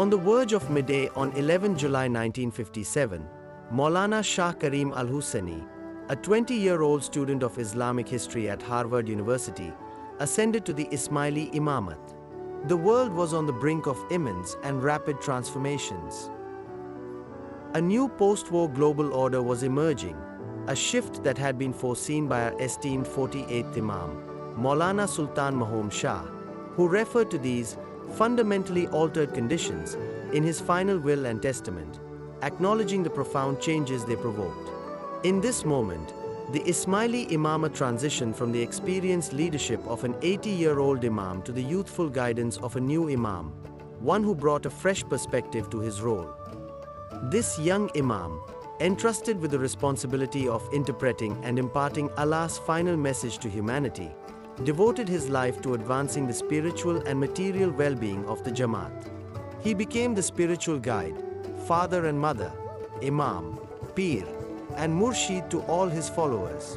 On the verge of midday on 11 July 1957, Mawlana Shah Karim al-Hussaini, a 20-year-old student of Islamic history at Harvard University, ascended to the Ismaili Imamat. The world was on the brink of immense and rapid transformations. A new post-war global order was emerging, a shift that had been foreseen by our esteemed 48th Imam, Mawlana Sultan Mahmud Shah, who referred to these fundamentally altered conditions in his final will and testament, acknowledging the profound changes they provoked. In this moment, the Ismaili Imamat transitioned from the experienced leadership of an 80-year-old Imam to the youthful guidance of a new Imam, one who brought a fresh perspective to his role. This young Imam, entrusted with the responsibility of interpreting and imparting Allah's final message to humanity, devoted his life to advancing the spiritual and material well-being of the Jamaat. He became the spiritual guide, father and mother, Imam, Peer, and Murshid to all his followers.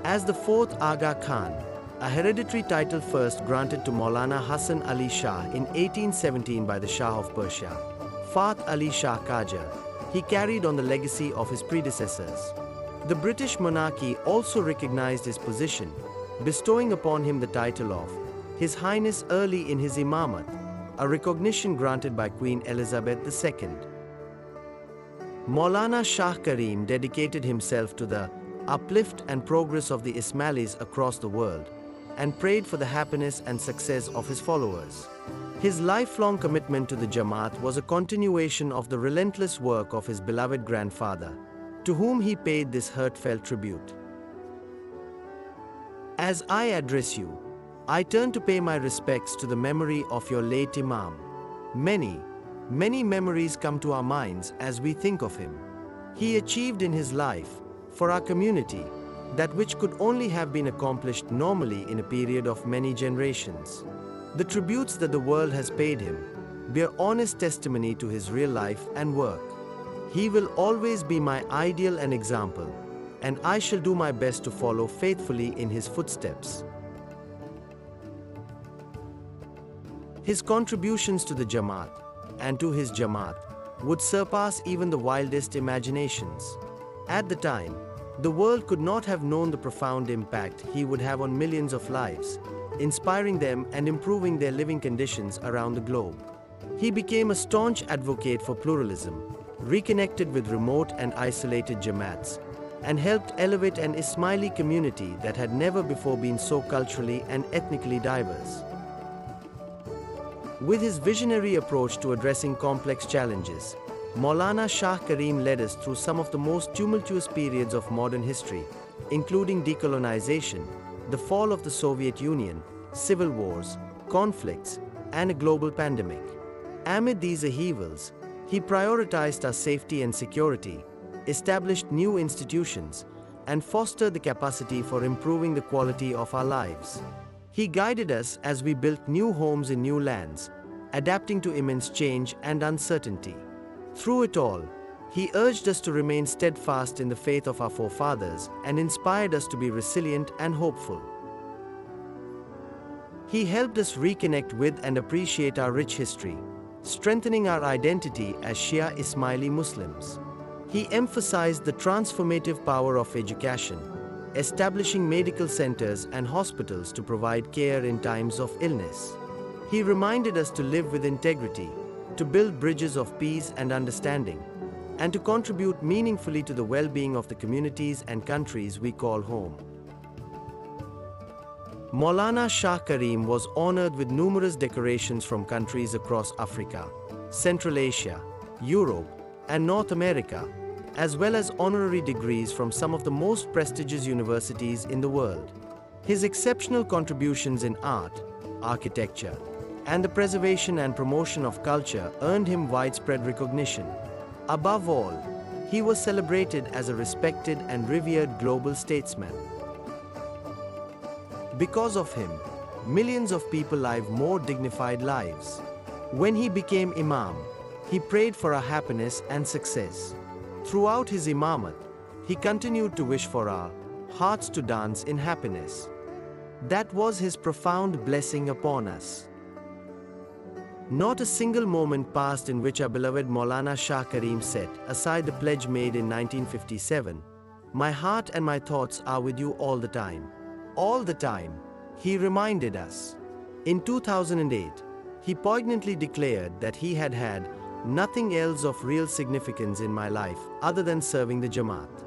As the fourth Aga Khan, a hereditary title first granted to Mawlana Hassan Ali Shah in 1817 by the Shah of Persia, Fath Ali Shah Qajar, he carried on the legacy of his predecessors. The British monarchy also recognized his position, bestowing upon him the title of His Highness early in his Imamat, a recognition granted by Queen Elizabeth II. Mawlana Shah Karim dedicated himself to the uplift and progress of the Ismailis across the world and prayed for the happiness and success of his followers. His lifelong commitment to the Jamaat was a continuation of the relentless work of his beloved grandfather, to whom he paid this heartfelt tribute. As I address you, I turn to pay my respects to the memory of your late Imam. Many memories come to our minds as we think of him. He achieved in his life, for our community, that which could only have been accomplished normally in a period of many generations. The tributes that the world has paid him bear honest testimony to his real life and work. He will always be my ideal and example, and I shall do my best to follow faithfully in his footsteps. His contributions to the Jamaat and to his Jamaat would surpass even the wildest imaginations. At the time, the world could not have known the profound impact he would have on millions of lives, inspiring them and improving their living conditions around the globe. He became a staunch advocate for pluralism, reconnected with remote and isolated Jamaats, and helped elevate an Ismaili community that had never before been so culturally and ethnically diverse. With his visionary approach to addressing complex challenges, Mawlana Shah Karim led us through some of the most tumultuous periods of modern history, including decolonization, the fall of the Soviet Union, civil wars, conflicts, and a global pandemic. Amid these upheavals, he prioritized our safety and security, established new institutions, and fostered the capacity for improving the quality of our lives. He guided us as we built new homes in new lands, adapting to immense change and uncertainty. Through it all, he urged us to remain steadfast in the faith of our forefathers and inspired us to be resilient and hopeful. He helped us reconnect with and appreciate our rich history, strengthening our identity as Shia Ismaili Muslims. He emphasized the transformative power of education, establishing medical centers and hospitals to provide care in times of illness. He reminded us to live with integrity, to build bridges of peace and understanding, and to contribute meaningfully to the well-being of the communities and countries we call home. Mawlana Shah Karim was honored with numerous decorations from countries across Africa, Central Asia, Europe, and North America, as well as honorary degrees from some of the most prestigious universities in the world. His exceptional contributions in art, architecture, and the preservation and promotion of culture earned him widespread recognition. Above all, he was celebrated as a respected and revered global statesman. Because of him, millions of people live more dignified lives. When he became Imam, he prayed for our happiness and success. Throughout his Imamat, he continued to wish for our hearts to dance in happiness. That was his profound blessing upon us. Not a single moment passed in which our beloved Mawlana Shah Karim set aside the pledge made in 1957, "My heart and my thoughts are with you all the time." All the time, he reminded us. In 2008, he poignantly declared that he had had nothing else of real significance in my life other than serving the Jamaat.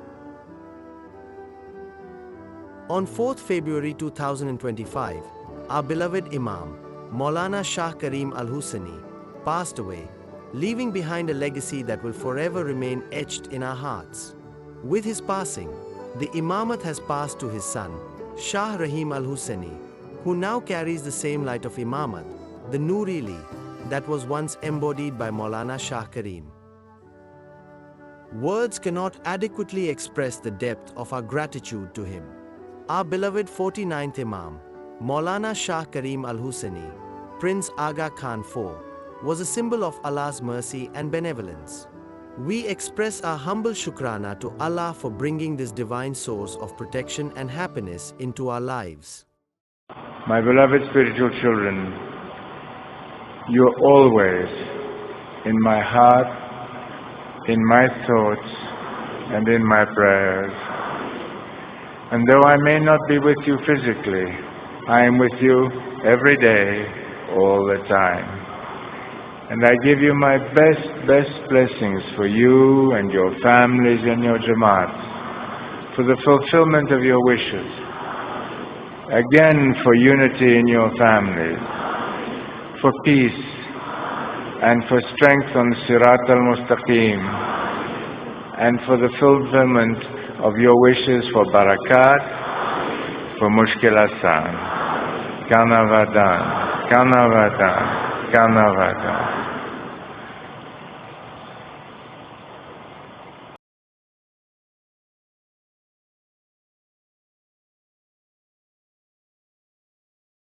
On 4th February 2025, our beloved Imam, Mawlana Shah Karim al-Hussaini, passed away, leaving behind a legacy that will forever remain etched in our hearts. With his passing, the Imamat has passed to his son, Shah Karim al-Hussaini, who now carries the same light of Imamat, the Noorili, that was once embodied by Mawlana Shah Karim. Words cannot adequately express the depth of our gratitude to him. Our beloved 49th Imam, Mawlana Shah Karim al-Hussaini, Prince Aga Khan IV, was a symbol of Allah's mercy and benevolence. We express our humble shukrana to Allah for bringing this divine source of protection and happiness into our lives. My beloved spiritual children, you are always in my heart, in my thoughts, and in my prayers. And though I may not be with you physically, I am with you every day, all the time. And I give you my best blessings for you and your families and your Jamaat, for the fulfillment of your wishes, again for unity in your families, for peace, and for strength on Sirat al-Mustaqim, and for the fulfillment of your wishes for barakat, for mushkil asan. Kanavadan, Kanavadan, Kanavadan.